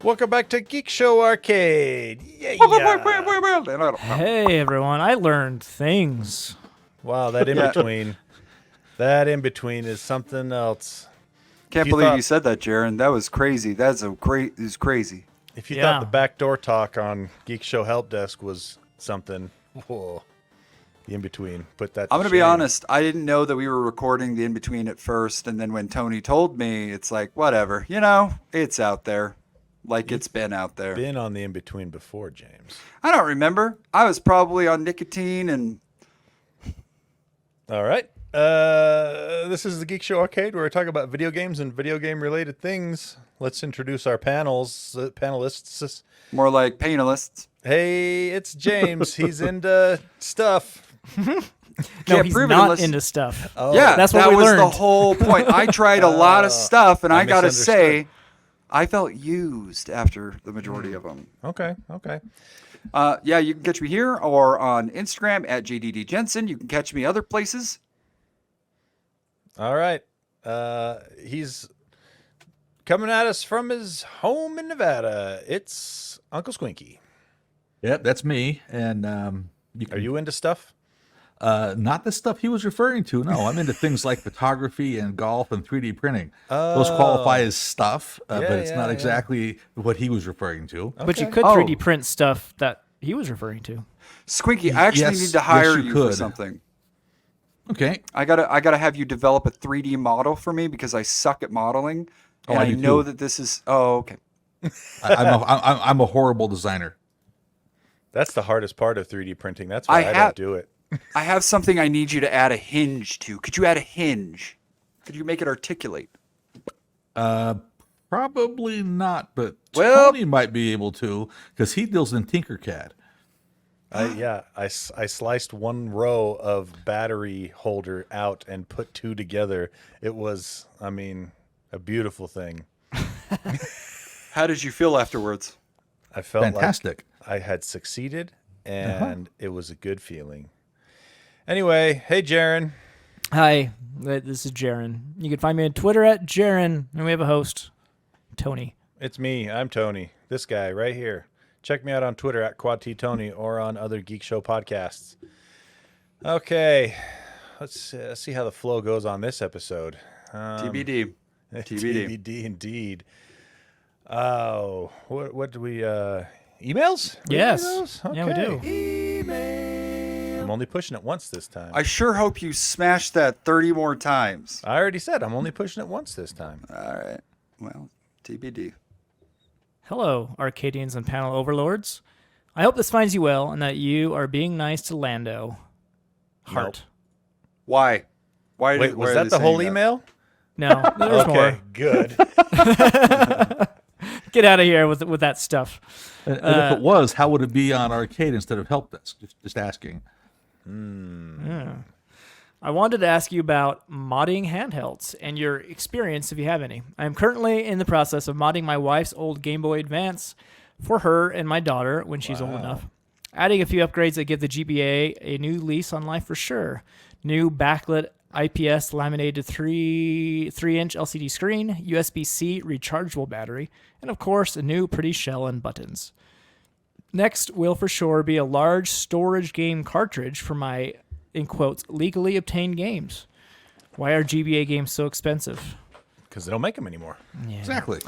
Welcome back to Geek Show Arcade. Yeah. Hey everyone, I learned things. Wow, that in between. That in between is something else. Can't believe you said that, Jaron. That was crazy. It was crazy. If you thought the backdoor talk on Geek Show Help Desk was something, whoa. The in between. Put that. I'm going to be honest. I didn't know that we were recording the in between at first, and then when Tony told me, it's like whatever. It's out there. Like it's been out there. Been on the in between before, James. I don't remember. I was probably on nicotine and. All right. This is the Geek Show Arcade where we talk about video games and video game related things. Let's introduce our panelists. More like painelists. Hey, it's James. He's into stuff. No, he's not into stuff. Oh. Yeah, that's what that we was learned. the whole point. I tried a lot of stuff, and I got to say, I felt used after the majority of them. Okay. You can catch me here or on Instagram at JDDJensen. You can catch me other places. All right. He's coming at us from his home in Nevada. It's Uncle Squinky. Yep, that's me. And Are you into stuff? Not the stuff he was referring to. No, I'm into things like photography and golf and 3D printing. Those qualify as stuff, but it's not exactly what he was referring to. Okay. But you could 3D print stuff that he was referring to. Squinky, I actually need to hire you for something. Okay. I gotta have you develop a 3D model for me because I suck at modeling, and I know that this is. Oh, okay. I'm a horrible designer. That's the hardest part of 3D printing. That's why I don't do it. I have something I need you to add a hinge to. Could you add a hinge? Could you make it articulate? Probably not, but Tony might be able to because he deals in Tinkercad. I sliced one row of battery holder out and put two together. It was, a beautiful thing. How did you feel afterwards? I felt fantastic. Like I had succeeded, and it was a good feeling. Anyway, hey, Jaron. Hi, this is Jaron. You can find me on Twitter at Jaron, and we have a host, Tony. It's me. I'm Tony. This guy right here. Check me out on Twitter at QuadTTony or on other Geek Show podcasts. Okay, let's see how the flow goes on this episode. TBD. TBD indeed. Oh, what do we, emails? Yes. Emails? Okay. Yeah, we do. Email. I'm only pushing it once this time. I sure hope you smash that 30 more times. I already said I'm only pushing it once this time. All right. Well, TBD. Hello, Arcadians and panel overlords. I hope this finds you well and that you are being nice to Lando. Heart. Nope. Why? Wait, was that the whole email? No, there's more. Okay, good. Get out of here with that stuff. And if it was, how would it be on Arcade instead of Help Desk? Just asking. Yeah. I wanted to ask you about modding handhelds and your experience, if you have any. I am currently in the process of modding my wife's old Game Boy Advance for her and my daughter when she's old enough. Adding a few upgrades that give the GBA a new lease on life for sure. New backlit IPS laminated 3-inch LCD screen, USB-C rechargeable battery, and of course a new pretty shell and buttons. Next will for sure be a large storage game cartridge for my, in quotes, legally obtained games. Why are GBA games so expensive? Because they don't make them anymore. Yeah. Exactly.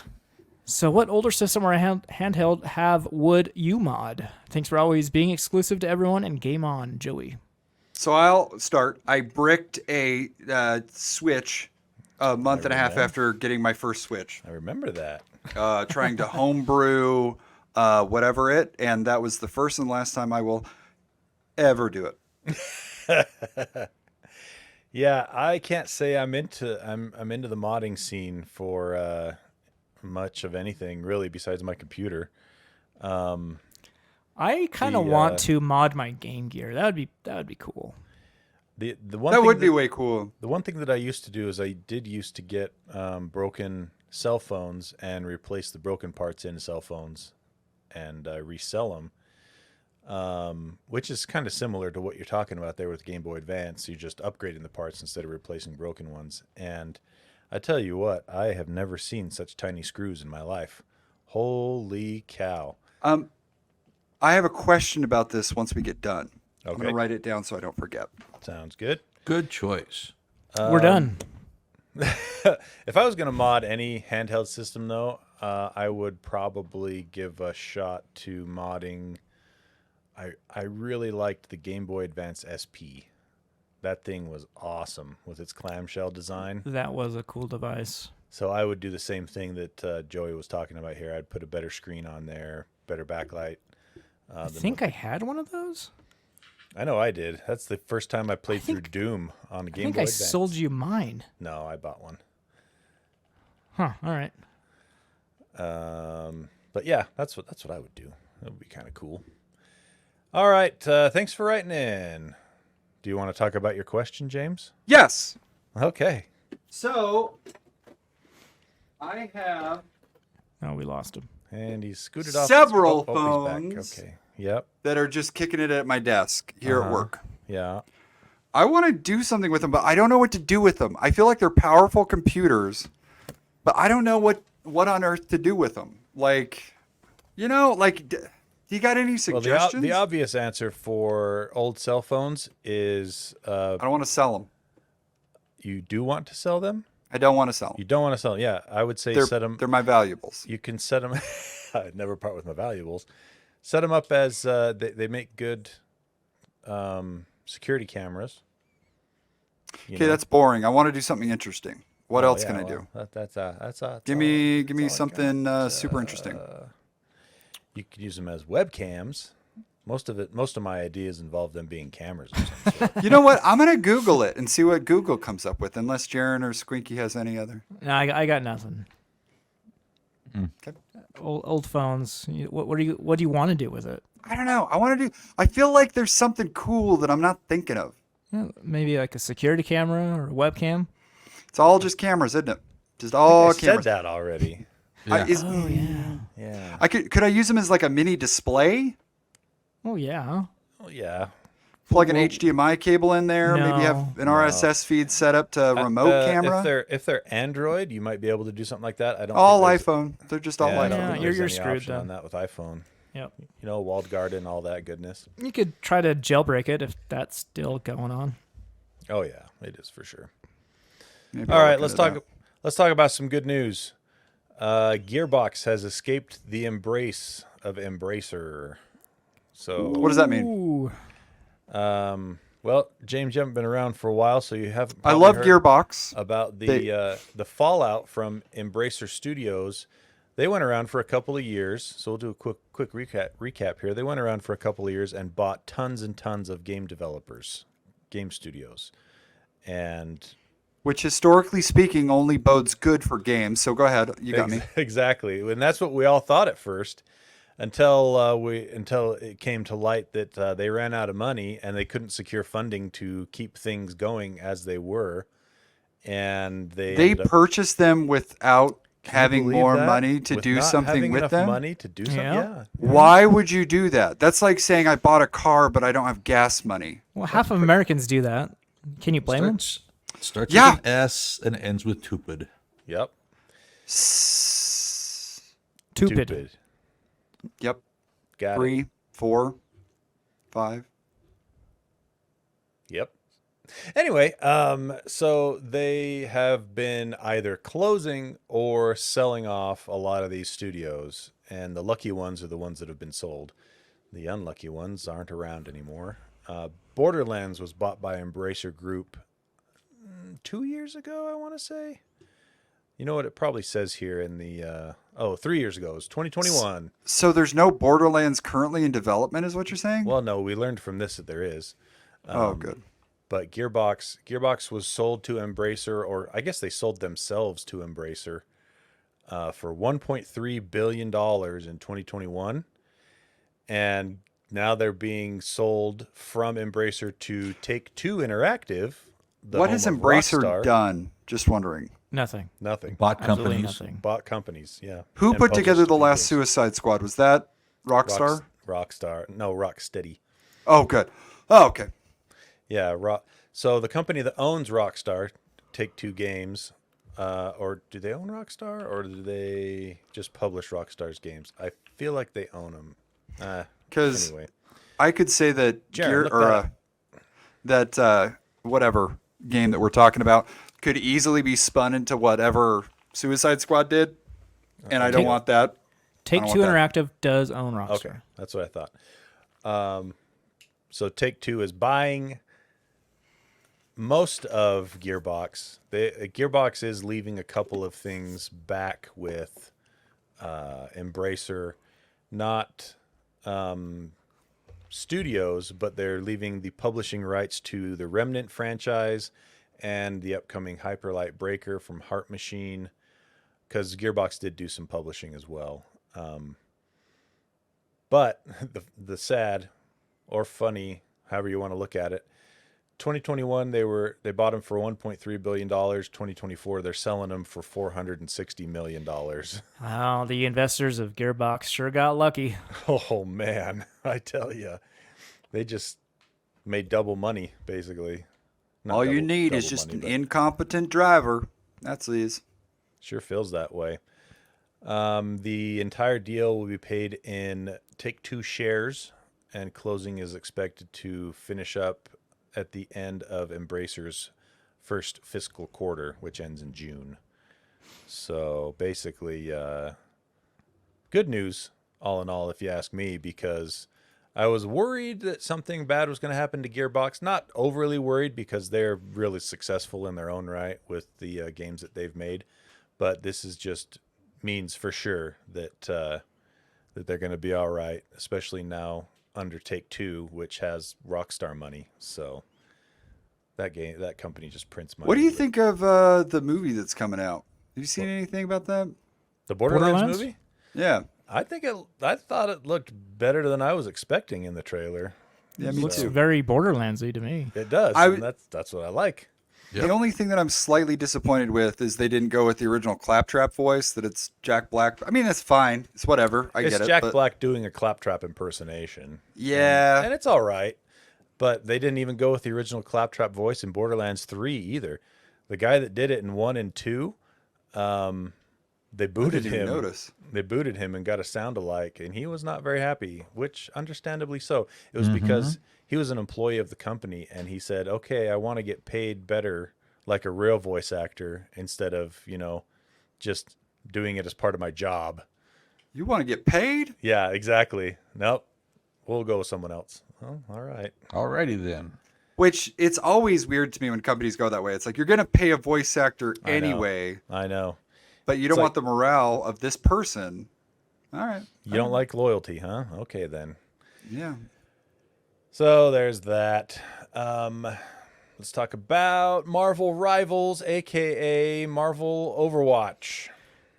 So what older system or handheld would you mod? Thanks for always being exclusive to everyone, and game on, Joey. So I'll start. I bricked a Switch a month and a half after getting my first Switch. I remember that. Trying to homebrew whatever it, and that was the first and last time I will ever do it. Yeah, I can't say I'm into the modding scene for much of anything really besides my computer. I kind of want to mod my Game Gear. That would be cool. The one that thing would be way cool. The one thing that I used to do is I did used to get broken cell phones and replace the broken parts in cell phones and resell them, which is kind of similar to what you're talking about there with Game Boy Advance. You're just upgrading the parts instead of replacing broken ones. And I tell you what, I have never seen such tiny screws in my life. Holy cow. I have a question about this once we get done. I'm Okay. going to write it down so I don't forget. Sounds good. Good choice. We're done. If I was going to mod any handheld system, though, I would probably give a shot to modding. I really liked the Game Boy Advance SP. That thing was awesome with its clamshell design. That was a cool device. So I would do the same thing that Joey was talking about here. I'd put a better screen on there, better backlight. I think I had one of those. I know I did. That's the first time I played through Doom on the I Game think Boy I Advance. sold you mine. No, I bought one. Huh. All right. But yeah, that's what I would do. That would be kind of cool. All right. Thanks for writing in. Do you want to talk about your question, James? Yes. Okay. So, I have Oh, we lost him. And he's scooted off. Several He's back. phones. Okay. Yep. that are just kicking it at my desk here at work. Yeah. I want to do something with them, but I don't know what to do with them. I feel like they're powerful computers, but I don't know what on earth to do with them. Like, do you got any Well, suggestions? the obvious answer for old cell phones is I don't want to sell them. you do want to sell them. I don't want to sell You them. don't want to sell them. Yeah, I would say set them. They're my valuables. You can set them. I'd never part with my valuables. Set them up as they make good security cameras. Okay, that's boring. I want to do something interesting. What else can I do? That's Give me something super interesting. You could use them as webcams. Most of my ideas involve them being cameras of some sort. You know what? I'm gonna Google it and see what Google comes up with. Unless Jaren or Squinky has any other. No, I got nothing. Okay. Old phones. What do you want to do with it? I don't know. I feel like there's something cool that I'm not thinking of. Maybe like a security camera or a webcam. It's all just cameras, isn't it? Just all I said cameras. that already. Yeah. Oh yeah. Yeah. Could I use them as like a mini display? Oh yeah. Oh yeah. Plug an HDMI cable in there. Maybe have an RSS feed set up to remote camera. If they're Android, you might be able to do something like that. I don't. All think there's- iPhone. They're just all Yeah, I don't iPhone. think you're there's any screwed option then. on that with iPhone. Yep. You know, walled garden, all that goodness. You could try to jailbreak it if that's still going on. Oh yeah, it is for sure. Maybe All I'll right, look let's into talk. that. Let's talk about some good news. Gearbox has escaped the embrace of Embracer. So, What does that mean? Ooh. well, James, you haven't been around for a while, so you haven't. I probably love heard Gearbox. about They- the fallout from Embracer Studios. They went around for a couple of years, so we'll do a quick recap here. They went around for a couple of years and bought tons and tons of game developers, game studios, and Which historically speaking only bodes good for games. So go ahead. You got me. Exactly, and that's what we all thought at first, until it came to light that they ran out of money and they couldn't secure funding to keep things going as they were, and they They ended up- purchased them without Can you having believe more that? money to With do not something having with enough them. money to do something. Yeah. Yeah. Why would you do that? That's like saying I bought a car but I don't have gas money. Well, half of Americans do that. Can you blame them? Starts Yeah. with an S and ends with tupid. Yep. Stupid. Yep. Got it. 3, 4, 5. Yep. Anyway, so they have been either closing or selling off a lot of these studios, and the lucky ones are the ones that have been sold. The unlucky ones aren't around anymore. Borderlands was bought by Embracer Group 2 years ago, I want to say. You know what it probably says here in the 3 years ago. It was 2021. So there's no Borderlands currently in development is what you're saying? Well, no, we learned from this that there is. Oh, good. But Gearbox was sold to Embracer, or I guess they sold themselves to Embracer for $1.3 billion in 2021. And now they're being sold from Embracer to Take-Two Interactive. the What home has of Embracer Rockstar. done? Just wondering. Nothing. Nothing. Bought Absolutely companies. nothing. Bought companies, yeah. Who And put together published the last games. Suicide Squad? Was that Rockstar? Rockstar. No, Rocksteady. Oh, good. Oh, okay. Yeah, so the company that owns Rockstar, Take-Two Games, or do they own Rockstar, or do they just publish Rockstar's games? I feel like they own them. Because Anyway, I could say that Jared, look that whatever game that we're talking about could easily be spun into whatever Suicide Squad did, and I don't want that. Take-Two Interactive does own Rockstar. okay, that's what I thought. So Take-Two is buying most of Gearbox. Gearbox is leaving a couple of things back with Embracer, not studios, but they're leaving the publishing rights to the Remnant franchise and the upcoming Hyperlight Breaker from Heart Machine, because Gearbox did do some publishing as well. But the sad or funny, however you want to look at it, 2021 they bought them for $1.3 billion. 2024 they're selling them for $460 million. Wow, the investors of Gearbox sure got lucky. Oh man, I tell you, they just made double money basically. Not All you double- need is double just money, an but incompetent driver. That's these. sure feels that way. The entire deal will be paid in Take-Two shares, and closing is expected to finish up at the end of Embracer's first fiscal quarter, which ends in June. So basically, good news, all in all, if you ask me, because I was worried that something bad was going to happen to Gearbox. Not overly worried, because they're really successful in their own right with the games that they've made. But this is just means for sure that that they're going to be all right, especially now under Take-Two, which has Rockstar money. So that company just prints money. What do you think of the movie that's coming out? Have you seen anything about that? The Borderlands Borderlands? movie? Yeah. I thought it looked better than I was expecting in the trailer. Yeah, me Looks too. very Borderlandsy to me. It does. I And that's what I like. Yep. The only thing that I'm slightly disappointed with is they didn't go with the original Claptrap voice, that it's Jack Black. I mean, that's fine. It's whatever. I It's get it. Jack but Black doing a Claptrap impersonation. Yeah. And it's all right. But they didn't even go with the original Claptrap voice in Borderlands 3 either. The guy that did it in 1 and 2, they booted didn't even him. notice. They booted him and got a sound alike, and he was not very happy, which understandably so. It was because he was an employee of the company, and he said, okay, I want to get paid better like a real voice actor instead of, just doing it as part of my job. You want to get paid? Yeah, exactly. Nope. We'll go with someone else. Oh, all right. Alrighty then. Which, it's always weird to me when companies go that way. It's like, you're going to pay a voice actor I know. anyway, I know. but you don't like- want the morale of this person. All right. You don't like loyalty, huh? Okay, then. Yeah. So there's that. Let's talk about Marvel Rivals, a.k.a. Marvel Overwatch.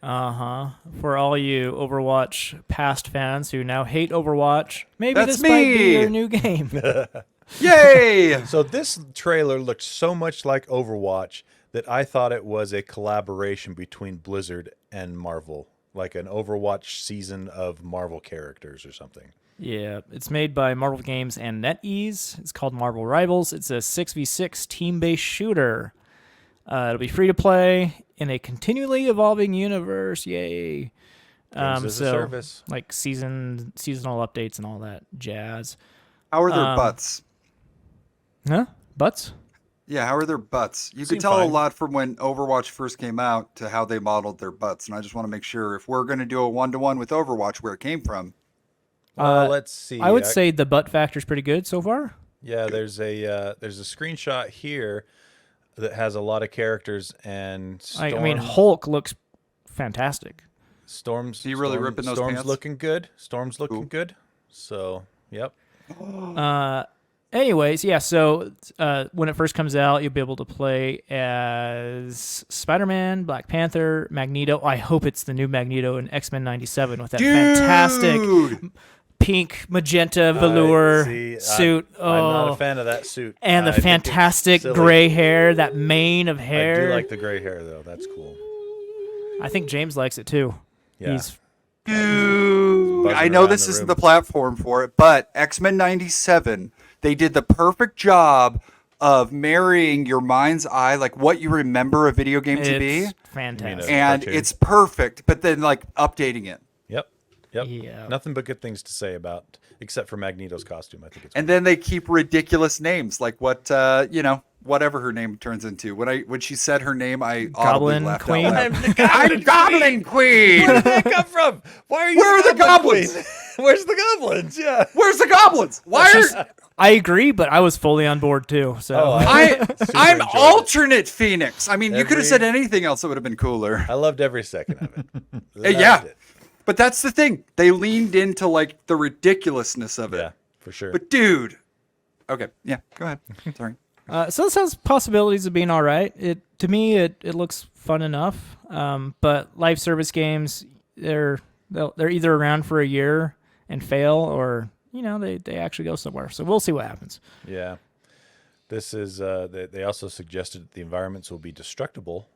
For all you Overwatch past fans who now hate Overwatch, maybe That's this might be me! your new game. Yay! So this trailer looked so much like Overwatch that I thought it was a collaboration between Blizzard and Marvel, like an Overwatch season of Marvel characters or something. Yeah, it's made by Marvel Games and NetEase. It's called Marvel Rivals. It's a 6v6 team-based shooter. It'll be free to play in a continually evolving universe. Yay! Games as a service. like seasonal updates and all that jazz. How are their butts? Huh? Butts? Yeah, how are their butts? You Seem could tell fine. a lot from when Overwatch first came out to how they modeled their butts, and I just want to make sure if we're going to do a one-to-one with Overwatch, where it came from. Well, let's see. I would say the butt factor's pretty good so far. Yeah, there's a screenshot here that has a lot of characters and I mean, Hulk looks fantastic. Storm's He really ripping those Storm's pants? looking good. Storm's looking Cool. good. So, yep. Anyways, yeah, so when it first comes out, you'll be able to play as Spider-Man, Black Panther, Magneto. I hope it's the new Magneto in X-Men 97 with that fantastic Dude! pink magenta velour See, suit. I'm not Oh, a fan of that suit. and the I think it's fantastic silly. gray hair, that mane of I hair. do like the gray hair though. That's cool. I think James likes it too. Yeah. He's Dude! buzzing I know around this the isn't room. the platform for it, but X-Men 97, they did the perfect job of marrying your mind's eye, like what you remember a video game to be, It's fantastic. and cartoon. it's perfect. But then like updating it, Yep. Yeah. Nothing but good things to say about, except for Magneto's costume. I think it's and then they keep ridiculous names, like what whatever her name turns into. When she said her name, I audibly Goblin laughed Queen? out loud. I'm Goblin Queen. Where did that come from? Why are you? Where are the goblins? Queen? Where's the goblins? Yeah. Where's the goblins? Why are I agree, but I was fully on board too. So Oh, I'm enjoyed it. alternate Phoenix? I mean, you could have Every- said anything else that would have been cooler. I loved every second of it. Loved Yeah. it. But that's the thing. They leaned into like the ridiculousness of it. Yeah, for sure. But dude, okay, yeah, go ahead. Sorry. so this has possibilities of being all right. To me, it looks fun enough. But live service games, they're either around for a year and fail, or they actually go somewhere. So we'll see what happens. Yeah. This is, they also suggested that the environments will be destructible.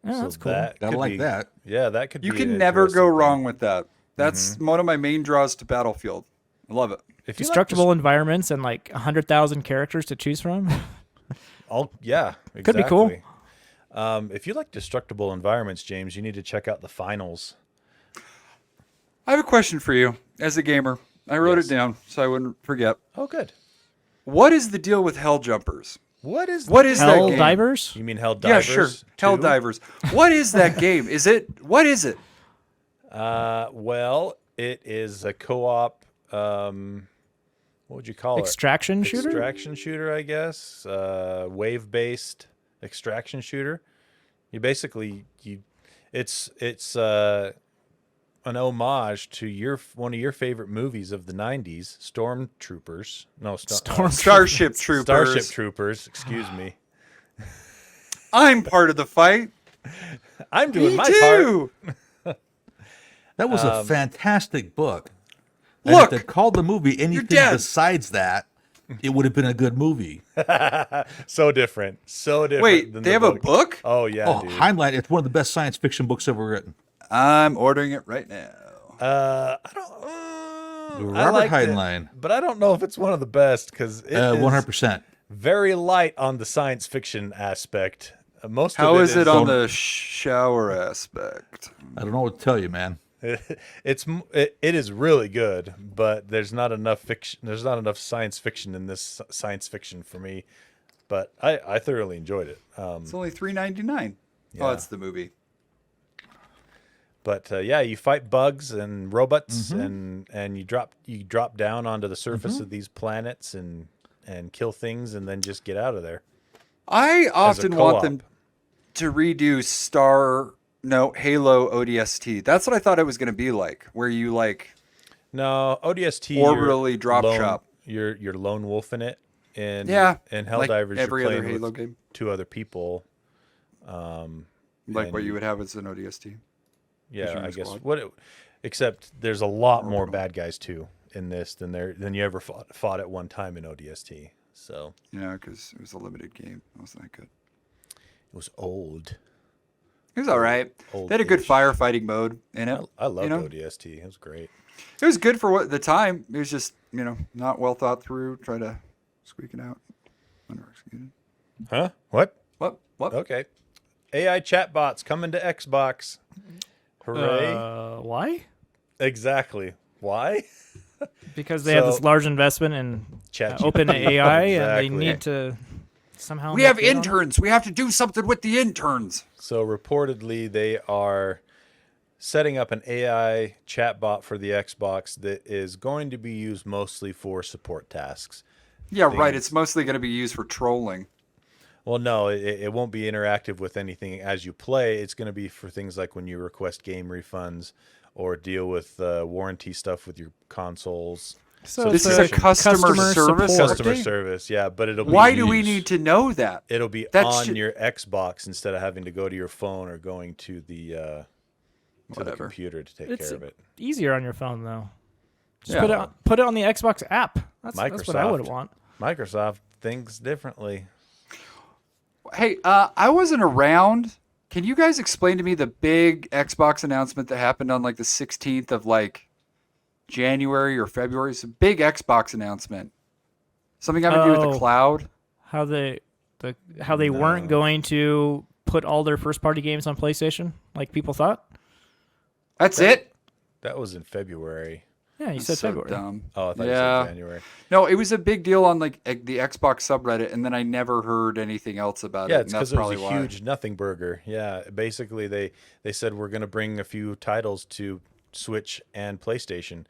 Yeah, that's cool. That Gotta could like be- that. Yeah, that could You be can an never go interesting thing. wrong with that. That's one of my main draws to Battlefield. I love it. If you like Destructible environments and like 100,000 characters to choose from. yeah, exactly. Could be cool. If you like destructible environments, James, you need to check out the finals. I have a question for you as a gamer. I wrote Yes. it down so I wouldn't forget. Oh, good. What is the deal with Hell Jumpers? What is What is that Hell game? divers. You mean Hell Yeah, Divers? sure. Hell too? Divers. What is that game? What is it? Well, it is a co-op. What would you call Extraction it? shooter? Extraction shooter, I guess. Wave-based extraction shooter. You basically it's an homage to one of your favorite movies of the '90s, Stormtroopers. No, Starship Troopers. Starship Troopers. Excuse me. I'm part of the fight. I'm doing Me my too. That was a fantastic book. Look, and if they called the movie anything dead. besides that, it would have been a good movie. part. So different. So different. wait, than they the have a book? Oh yeah, Oh, dude. Heinlein, it's one of the best science fiction books ever written. I'm ordering it right now. I don't. I Robert liked it, Heinlein. but I don't know if it's one of the best because it is 100%. very light on the science fiction aspect. Most How of is it on Don't- the shower aspect? I don't know what to tell you, man. it is really good, but there's not enough fiction. There's not enough science fiction in this science fiction for me. But I thoroughly enjoyed it. It's only $3.99. Yeah. Oh, it's the movie. But yeah, you fight bugs and robots, and you drop down onto the surface of these planets and kill things, and then just get out of there. I often want co-op. them to redo Halo ODST. That's what I thought it was going to be like, where you like No, ODST Orbitally you're drop lone- shop. You're lone wolfing it, and Yeah, and like Helldivers every you're other playing Halo with game. 2 other people. like and what you would have as an ODST. Yeah, you're in I a guess squad. except there's a lot more bad guys too in this than you ever fought at one time in ODST. So Yeah, because it was a limited game. It wasn't that good. it was old. It was all right. Old They had a good ish. firefighting mode in it. I loved you know? ODST. It was great. It was good for what the time. It was just not well thought through. Try to squeak it out. Underexecuted. Huh? What? What? Okay. AI chatbots coming to Xbox. Hooray! Why? Exactly. Why? Because they have this So- large investment in Chat open AI, and Exactly. they need to somehow. We make have good on it. interns. We have to do something with the interns. So reportedly, they are setting up an AI chatbot for the Xbox that is going to be used mostly for support tasks. Yeah, right. It's mostly going to be used for trolling. Well, no, it won't be interactive with anything as you play. It's going to be for things like when you request game refunds or deal with warranty stuff with your consoles. So This it's is a customer service support. Customer service, yeah, but it'll be Why do we used- need to know that? It'll be That on should- your Xbox instead of having to go to your phone or going to the Whatever. computer to take It's care of it. easier on your phone though. Just Yeah. put it on the Xbox app. That's what I would Microsoft. want. Microsoft thinks differently. Hey, I wasn't around. Can you guys explain to me the big Xbox announcement that happened on like the 16th of like January or February? It's a big Xbox announcement. Something having to do with the Oh. cloud. How they how they weren't going to put all their first-party games on PlayStation like people thought? That's it? That was in February. Yeah, you said So February. dumb. Oh, I thought you Yeah. said January. No, it was a big deal on like the Xbox subreddit, and then I never heard anything else about Yeah, it. it's And that's because it was probably a why. huge nothing burger. Yeah, basically they said we're going to bring a few titles to Switch and PlayStation,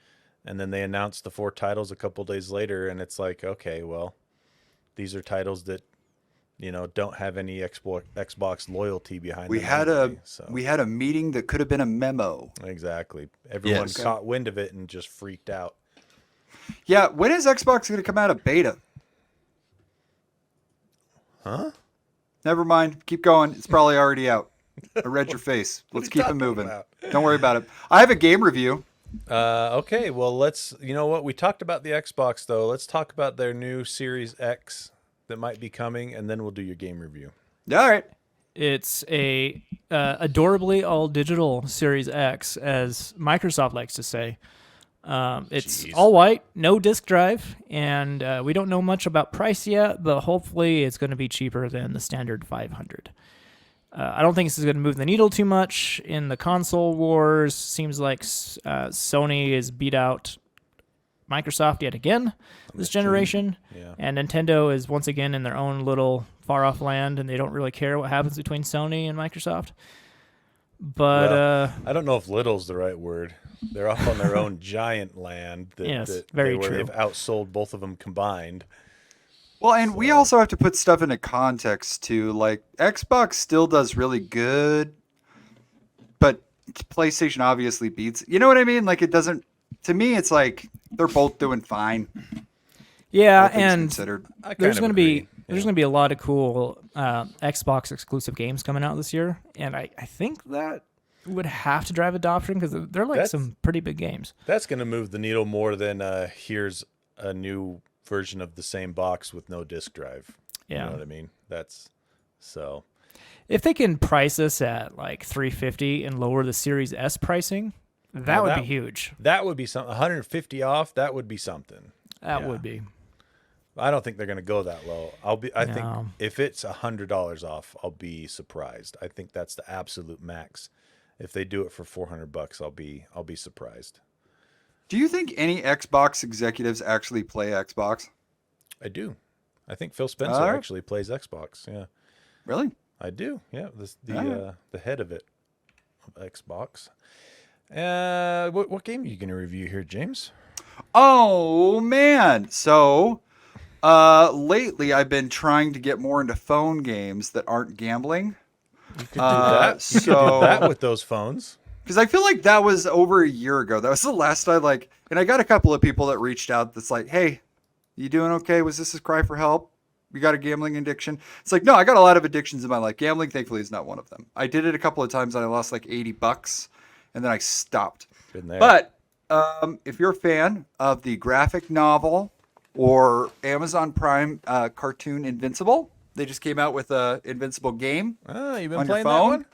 and then they announced the 4 titles a couple days later, and it's like, okay, well, these are titles that don't have any Xbox loyalty behind We them. had anyway, so. we had a meeting that could have been a memo. Exactly. Everyone Yes. caught wind of it and just freaked out. Yeah, when is Xbox going to come out of beta? Huh? Never mind. Keep going. It's probably already out. I read your face. Let's keep it talking moving. about? Don't worry about it. I have a game review. Okay, well, you know what? We talked about the Xbox, though. Let's talk about their new Series X that might be coming, and then we'll do your game review. All right. It's a adorably all digital Series X, as Microsoft likes to say. It's Jeez. all white, no disk drive, and we don't know much about price yet, but hopefully it's going to be cheaper than the standard 500. I don't think this is going to move the needle too much in the console wars. Seems like Sony has beat out Microsoft yet again this generation, Yeah. and Nintendo is once again in their own little far-off land, and they don't really care what happens between Sony and Microsoft. But Well, I don't know if little's the right word. They're off on their own giant land. Yes, very where true. They've outsold both of them combined. Well, and we also have to put stuff into context too. Like Xbox still does really good, but PlayStation obviously beats. You know what I mean? Like it doesn't. To me, it's like they're both doing fine. yeah, all things and considered. I kind there's of going to be agree. there's going to be a lot of cool Xbox exclusive games coming out this year, and I think that would have to drive adoption because they're like That's- some pretty big games. That's going to move the needle more than here's a new version of the same box with no disk drive. Yeah. You know what I mean? That's so. If they can price this at like $350 and lower the Series S pricing, that would be huge. That would be something. 150 off. That would be something. That Yeah. would be. I don't think they're going to go that low. I think No. if it's $100 off, I'll be surprised. I think that's the absolute max. If they do it for $400, I'll be surprised. Do you think any Xbox executives actually play Xbox? I do. I think Phil Spencer All right. actually plays Xbox. Yeah, Really? I do. Yeah, All right. the head of it, of Xbox. What game are you going to review here, James? Oh man! So, lately I've been trying to get more into phone games that aren't gambling. You could do that. You could so- do that with those phones. Because I feel like that was over a year ago. That was the last I and I got a couple of people that reached out that's like, hey, you doing okay? Was this a cry for help? You got a gambling addiction? It's like, no, I got a lot of addictions in my life. Gambling, thankfully, is not one of them. I did it a couple of times and I lost like $80 and then I stopped. Been there. But if you're a fan of the graphic novel or Amazon Prime cartoon Invincible, they just came out with a Invincible game. Oh, you've been on your playing that phone? one?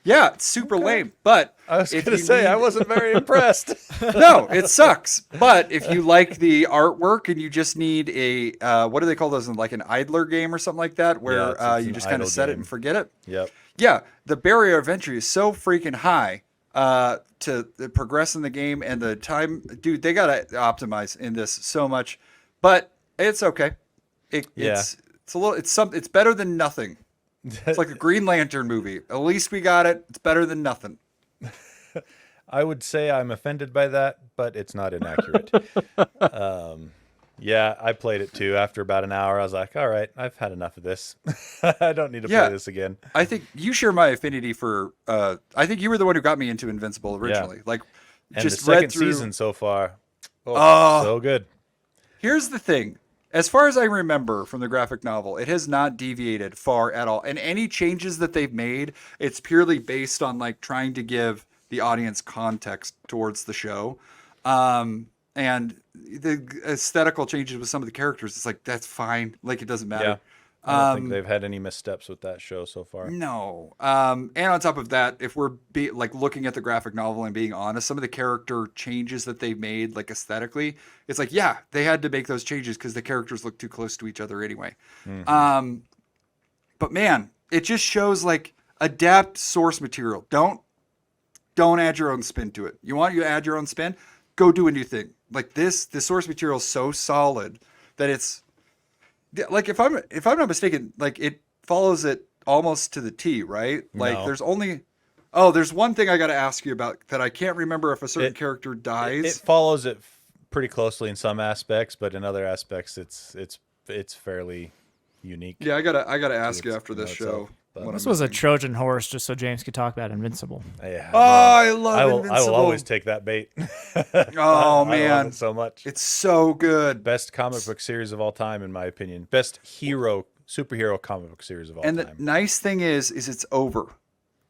Yeah, it's super lame. But I was if going to you say, I need- wasn't very impressed. No, it sucks. But if you like the artwork and you just need a what do they call those? Like an idler game or something like that, where Yeah, it's you an just kind idle of set it game. and forget it. Yep. Yeah, the barrier of entry is so freaking high to progress in the game, and the time, dude, they gotta optimize in this so much. But it's okay. It's a little. It's better than nothing. It's like a Green Lantern movie. At least we got it. It's better than nothing. I would say I'm offended by that, but it's not inaccurate. Yeah, I played it too. After about an hour, I was like, all right, I've had enough of this. I don't need to Yeah. play this again. I think you share my affinity for. I think you were the one who got me into Invincible originally. Like, And just the read second through. season so far, Oh. so good. Here's the thing. As far as I remember from the graphic novel, it has not deviated far at all. And any changes that they've made, it's purely based on like trying to give the audience context towards the show. And the aesthetical changes with some of the characters, it's like, that's fine. Like, it doesn't Yeah. matter. I don't think they've had any missteps with that show so far. No. And on top of that, if we're looking at the graphic novel and being honest, some of the character changes that they've made, like aesthetically, it's like, yeah, they had to make those changes because the characters look too close to each other anyway. But man, it just shows like adapt source material. Don't add your own spin to it. You want you to add your own spin? Go do a new thing. Like the source material is so solid that it's like if I'm not mistaken, like it follows it almost to the T, right? Like No. there's one thing I got to ask you about that I can't remember if a certain character dies. It follows it pretty closely in some aspects, but in other aspects, it's fairly unique. Yeah, I gotta ask you after to know this show. itself, but- what This I'm was a missing. Trojan horse just so James could talk about Invincible. Yeah. Oh, I love I Invincible. will always take that bait. Oh I man, love it so much. it's so good. Best comic book series of all time, in my opinion. Best superhero comic book series of all And the time. nice thing is it's over.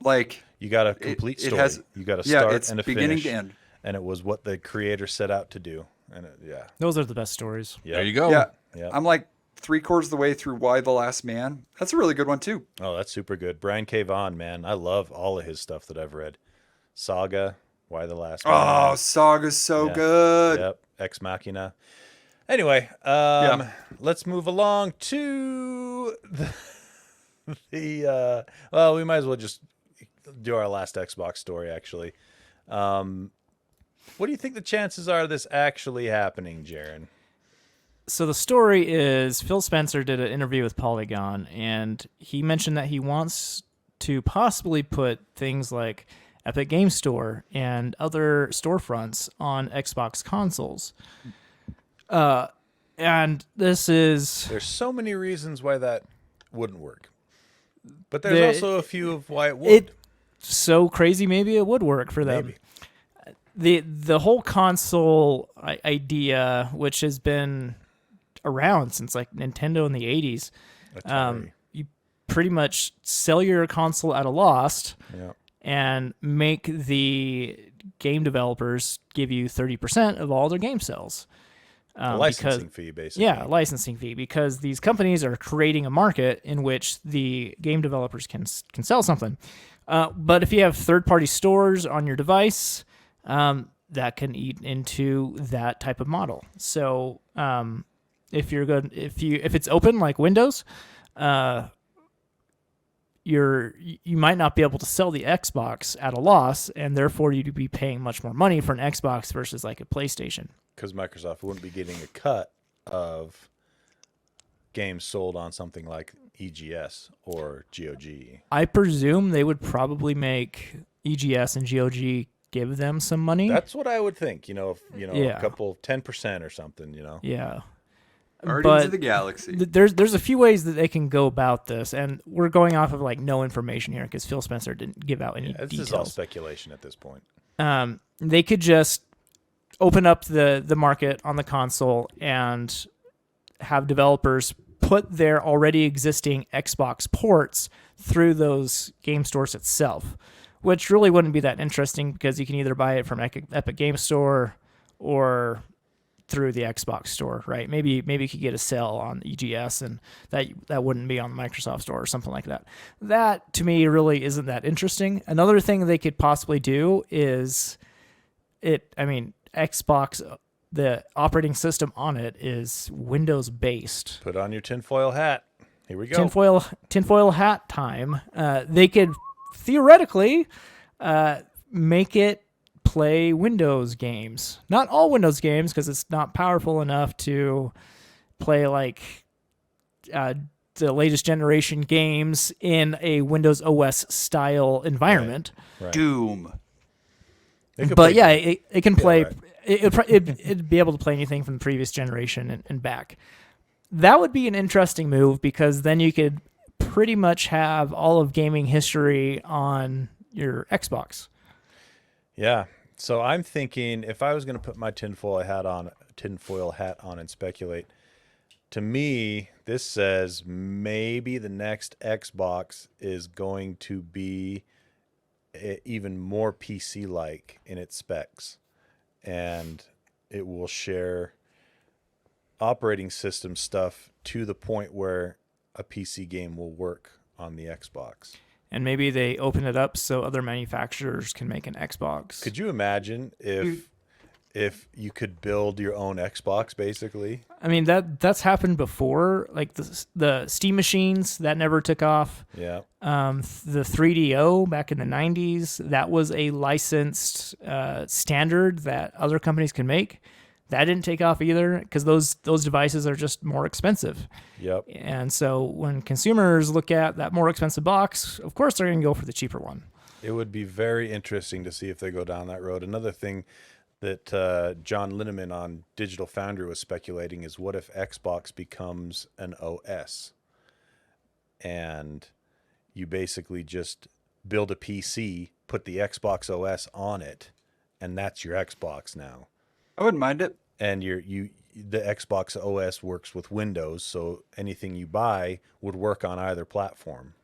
Like You got a complete it story. has- You got a yeah, start it's and a beginning finish, to end. and it was what the creator set out to do. And Those are the best stories. There you go. Yeah, Yeah. I'm like 3/4 of the way through Why the Last Man. That's a really good one too. Oh, that's super good. Brian K. Vaughan, man, I love all of his stuff that I've read. Saga, Why the Last Man. Oh, Saga's so Yeah. good. Yep, Ex Machina. Anyway, let's move along to the well, we might as well just do our last Xbox story, actually. What do you think the chances are of this actually happening, Jaron? So the story is Phil Spencer did an interview with Polygon, and he mentioned that he wants to possibly put things like Epic Game Store and other storefronts on Xbox consoles. And this is There's so many reasons why that wouldn't work. But there's also a few of why it would. so crazy. Maybe it would work for them. Maybe. The whole console idea, which has been around since like Nintendo in the 80s, Atari. you pretty much sell your console at a loss Yeah. and make the game developers give you 30% of all their game sales. A licensing fee, basically. Yeah, licensing fee, because these companies are creating a market in which the game developers can sell something. But if you have third-party stores on your device, that can eat into that type of model. So if it's open like Windows, you might not be able to sell the Xbox at a loss, and therefore you'd be paying much more money for an Xbox versus like a PlayStation. Because Microsoft wouldn't be getting a cut of games sold on something like EGS or GOG. I presume they would probably make EGS and GOG give them some money. That's what I would think. Yeah. A couple 10% or something. Yeah. Guardians But of the Galaxy. there's a few ways that they can go about this, and we're going off of like no information here because Phil Spencer didn't give out any This details. is all speculation at this point. They could just open up the market on the console and have developers put their already existing Xbox ports through those game stores itself, which really wouldn't be that interesting because you can either buy it from Epic Game Store or through the Xbox store, right? Maybe you could get a sale on EGS, and that wouldn't be on the Microsoft store or something like that. That to me really isn't that interesting. Another thing they could possibly do is Xbox, the operating system on it is Windows based. Put on your tinfoil hat. Here we go. Tinfoil hat time. They could theoretically make it play Windows games. Not all Windows games, because it's not powerful enough to play like the latest generation games in a Windows OS style environment. Right. Doom. They could But play- yeah, it can play. right. It'd be able to play anything from the previous generation and back. That would be an interesting move, because then you could pretty much have all of gaming history on your Xbox. Yeah. So I'm thinking, if I was going to put my tinfoil hat on and speculate, to me, this says maybe the next Xbox is going to be even more PC-like in its specs, and it will share operating system stuff to the point where a PC game will work on the Xbox. And maybe they open it up so other manufacturers can make an Xbox. Could you imagine if if you could build your own Xbox, basically. I mean, that's happened before. Like the Steam machines, that never took off. Yeah. The 3DO back in the 90s, that was a licensed standard that other companies can make. That didn't take off either because those devices are just more expensive. Yep. And so when consumers look at that more expensive box, of course they're going to go for the cheaper one. It would be very interesting to see if they go down that road. Another thing that John Linneman on Digital Foundry was speculating is, what if Xbox becomes an OS? And you basically just build a PC, put the Xbox OS on it, and that's your Xbox now. I wouldn't mind it. And the Xbox OS works with Windows, so anything you buy would work on either platform.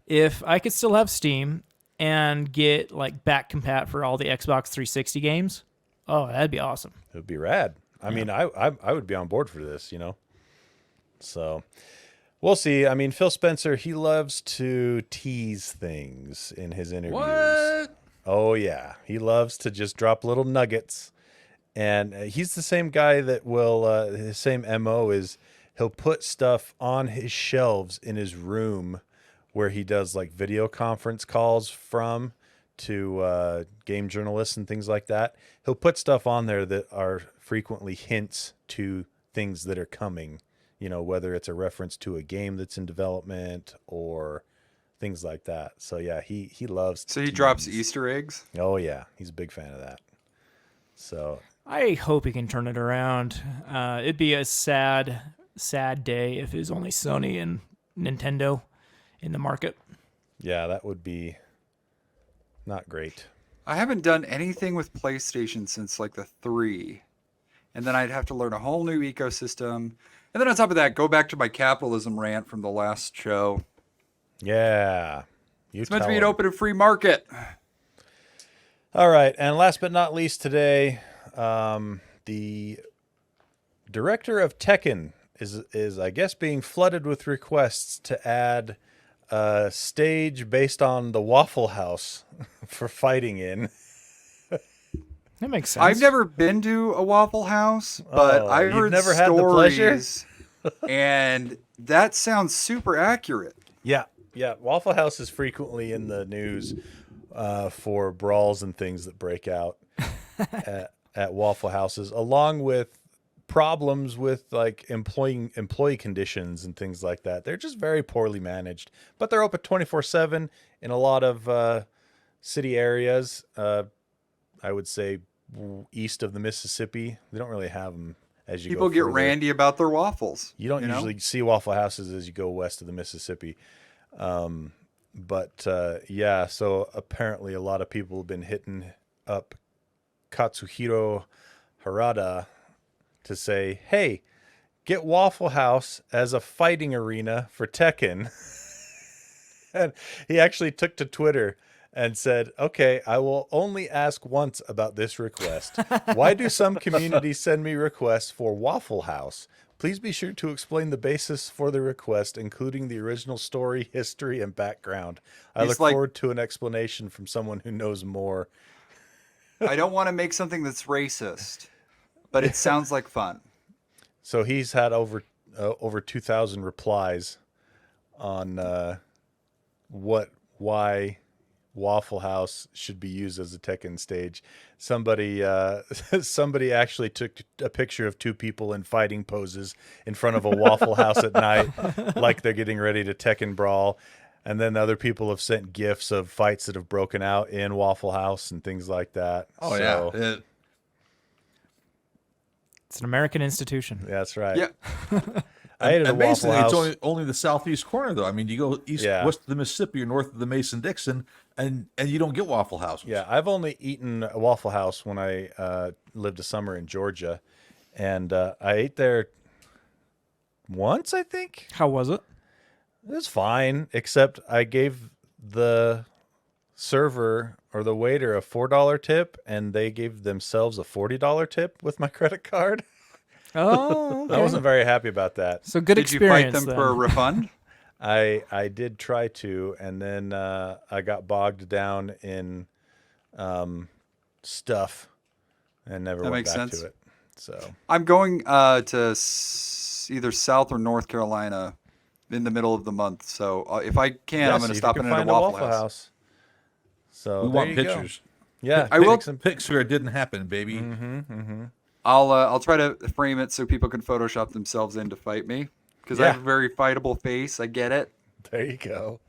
If I could still have Steam and get like back compat for all the Xbox 360 games, oh, that'd be awesome. It would be rad. I mean, I would be on board for this, you know. So we'll see. I mean, Phil Spencer, he loves to tease things in his interviews. What? Oh yeah, he loves to just drop little nuggets. And he's the same guy that will, his same MO is he'll put stuff on his shelves in his room where he does like video conference calls from to game journalists and things like that. He'll put stuff on there that are frequently hints to things that are coming, you know, whether it's a reference to a game that's in development or things like that. So yeah, he loves to So he tease. drops Easter eggs. Oh yeah, he's a big fan of that. So I hope he can turn it around. It'd be a sad day if it was only Sony and Nintendo in the market. yeah, that would be not great. I haven't done anything with PlayStation since like the 3. And then I'd have to learn a whole new ecosystem. And then on top of that, go back to my capitalism rant from the last show. Yeah. It's meant to be an open and free market. All right. And last but not least today, the director of Tekken is I guess being flooded with requests to add a stage based on the Waffle House for fighting in. That makes sense. I've never been to a Waffle House, but Oh, I've you've heard never had the pleasure? stories, and that sounds super accurate. Yeah. Waffle House is frequently in the news for brawls and things that break out at Waffle Houses, along with problems with like employee conditions and things like that. They're just very poorly managed, but they're open 24/7 in a lot of city areas. I would say east of the Mississippi. They don't really have them as you People go get further. randy about their waffles. You don't know? usually see Waffle Houses as you go west of the Mississippi. Yeah, so apparently a lot of people have been hitting up Katsuhiro Harada to say, hey, get Waffle House as a fighting arena for Tekken. And he actually took to Twitter and said, okay, I will only ask once about this request. Why do some communities send me requests for Waffle House? Please be sure to explain the basis for the request, including the original story, history, and background. I He's look like- forward to an explanation from someone who knows more. I don't want to make something that's racist, but it sounds like fun. So he's had over 2,000 replies on why Waffle House should be used as a Tekken stage. Somebody actually took a picture of two people in fighting poses in front of a Waffle House at night, like they're getting ready to Tekken brawl. And then other people have sent GIFs of fights that have broken out in Waffle House and things like that. Oh So, yeah. It's an American institution. that's right. Yeah. I ate at a And Waffle basically, House. it's only the southeast corner, though. I mean, you go west of the Mississippi or north of the Mason-Dixon, and you don't get Waffle Houses. Yeah, I've only eaten a Waffle House when I lived a summer in Georgia, and I ate there once, I think. How was it? It was fine, except I gave the server or the waiter a $4 tip, and they gave themselves a $40 tip with my credit card. Oh, okay. I wasn't very happy about that. So good Did you fight experience them for a then. refund? I did try to, and then I got bogged down in stuff and never That went makes back sense. to it. So I'm going to either South or North Carolina in the middle of the month. So if I can, I'm going see to if stop you in can at a find Waffle Waffle House. House. So We there want you go. pictures. Yeah, I will- take some Picture it didn't happen, baby. I'll try to frame it so people can Photoshop themselves in to fight me because I Yeah. have a very fightable face. I get it. There you go.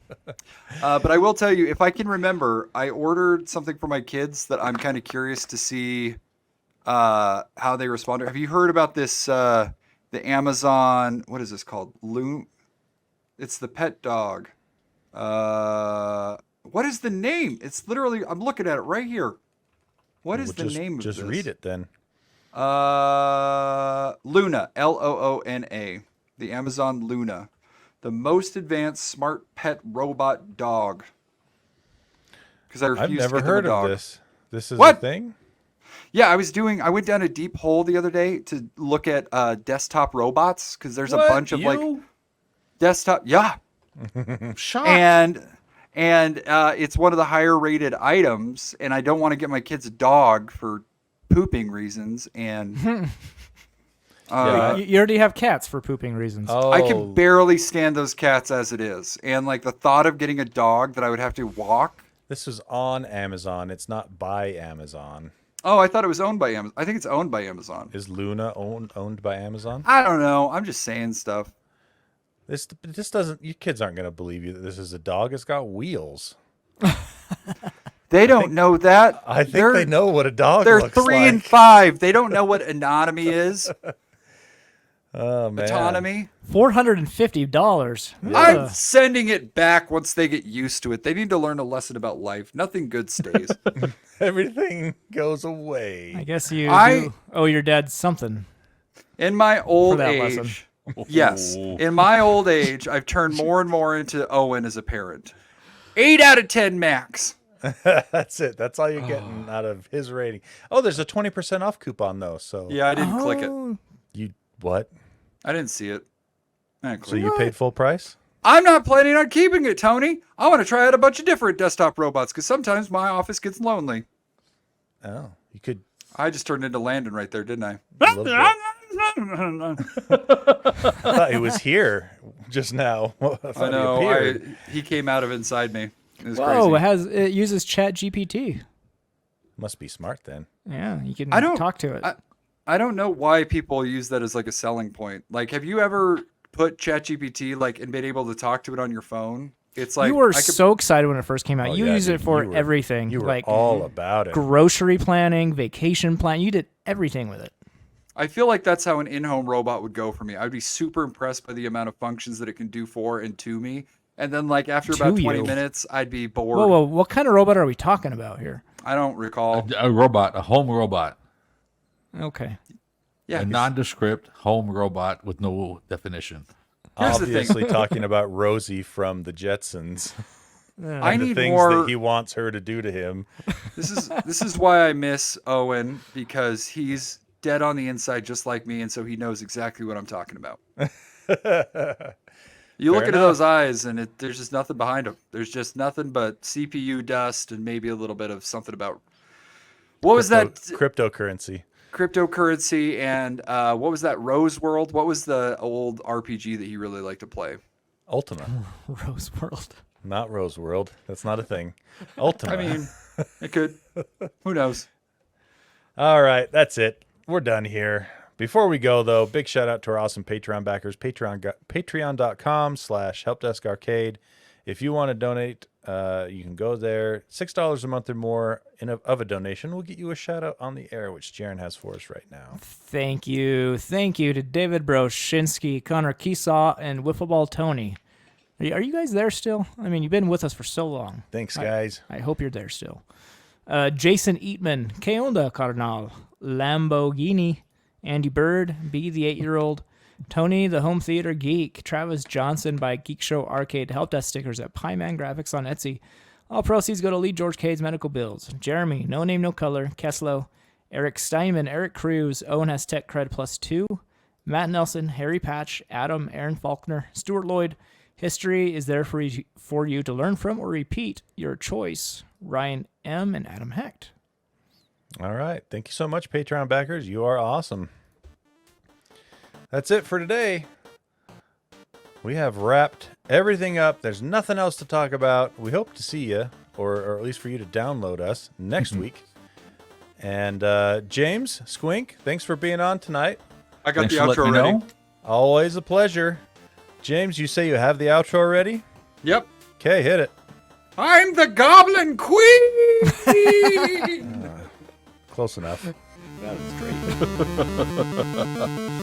But I will tell you, if I can remember, I ordered something for my kids that I'm kind of curious to see how they respond. Have you heard about this? The Amazon, what is this called? It's the pet dog. What is the name? It's literally, I'm looking at it right here. What is the name of this? Just read it then. Luna, Loona, the Amazon Luna, the most advanced smart pet robot dog. Because I I've refuse to never get them a heard of dog. this. This is What? a thing? Yeah, I went down a deep hole the other day to look at desktop robots because there's a What? bunch of like You? desktop. Yeah, Shocked. and it's one of the higher rated items, and I don't want to get my kids a dog for pooping reasons, and You already have cats for pooping reasons. Oh, I can barely stand those cats as it is, and like the thought of getting a dog that I would have to walk. this is on Amazon. It's not by Amazon. Oh, I thought it was owned by Amazon. I think it's owned by Amazon. Is Luna owned by Amazon? I don't know. I'm just saying stuff. This doesn't. You kids aren't going to believe you that this is a dog. It's got wheels. They don't know that. I think they know what a dog They're looks 3 like. and 5. They don't know what anatomy is. Oh man. Autonomy. $450. I'm sending it back once they get used to it. They need to learn a lesson about life. Nothing good stays. Everything goes I away. guess you I- do owe your dad something. In my old that age, lesson. yes, in my old age, I've turned more and more into Owen as a parent. 8 out of 10 max. That's it. That's all you're getting out of his rating. Oh, there's a 20% off coupon though. So Yeah, I didn't click it. Oh, you what? I didn't see it. I didn't So click it. you paid full price? I'm not planning on keeping it, Tony. I want to try out a bunch of different desktop robots because sometimes my office gets lonely. Oh, you could. I just turned into Landon right there, didn't I? A little bit. I thought he was here just now. I thought I know. He appeared. He came out of inside me. It was Whoa, crazy. it uses Chat GPT. Must be smart then. Yeah, you can I don't- talk to it. I don't know why people use that as like a selling point. Like, have you ever put ChatGPT like and been able to talk to it on your phone? It's like you were I could- so excited when it first came out. Oh, you yeah, use dude, it for you were- everything. You were like all about it. grocery planning, vacation plan. You did everything with it. I feel like that's how an in-home robot would go for me. I'd be super impressed by the amount of functions that it can do for and to me. And then like after about To 20 you. minutes, I'd be bored. Whoa, what kind of robot are we talking about here? I don't recall. A robot, a home robot, Okay. Yeah, a nondescript home robot with no definition. Here's the thing. Obviously talking about Rosie from the Jetsons. I The need things more. that he wants her to do to him. This is why I miss Owen because he's dead on the inside just like me, and so he knows exactly what I'm talking about. You look Fair into enough. those eyes, and there's just nothing behind them. There's just nothing but CPU dust and maybe a little bit of something about what was that Cryptocurrency. cryptocurrency and what was that Rose World? What was the old RPG that he really liked to play? Ultima. Rose World. Not Rose World. That's not a thing. Ultima. I mean, it could. Who knows? All right, that's it. We're done here. Before we go, though, big shout out to our awesome Patreon backers, patreon.com/helpdeskarcade. If you want to donate, you can go there. $6 a month or more of a donation will get you a shout out on the air, which Jaren has for us right now. Thank you. Thank you to David Broshinsky, Connor Keesaw, and Wiffleball Tony. Are you guys there still? I mean, you've been with us for so long. Thanks, guys. I hope you're there still. Jason Eatman, Que onda, Carnal, Lamborghini, Andy Bird, B the 8-year-old, Tony the Home Theater Geek, Travis Johnson by Geekshow Arcade Help Desk stickers at Pieman Graphics on Etsy. All proceeds go to Lee George Cade's medical bills. Jeremy, No Name No Color, Keslow, Eric Steinman, Eric Cruz, Owen has Tech Cred +2, Matt Nelson, Harry Patch, Adam, Aaron Faulkner, Stuart Lloyd. History is there for you to learn from or repeat. Your choice. Ryan M. and Adam Hecht. All right. Thank you so much, Patreon backers. You are awesome. That's it for today. We have wrapped everything up. There's nothing else to talk about. We hope to see you, or at least for you to download us next week. And James, Squink, thanks for being on tonight. I got Thanks the for letting outro me ready. know. Always a pleasure. James, you say you have the outro ready? Yep. Okay, hit it. I'm the Goblin Queen. Close enough. That was great.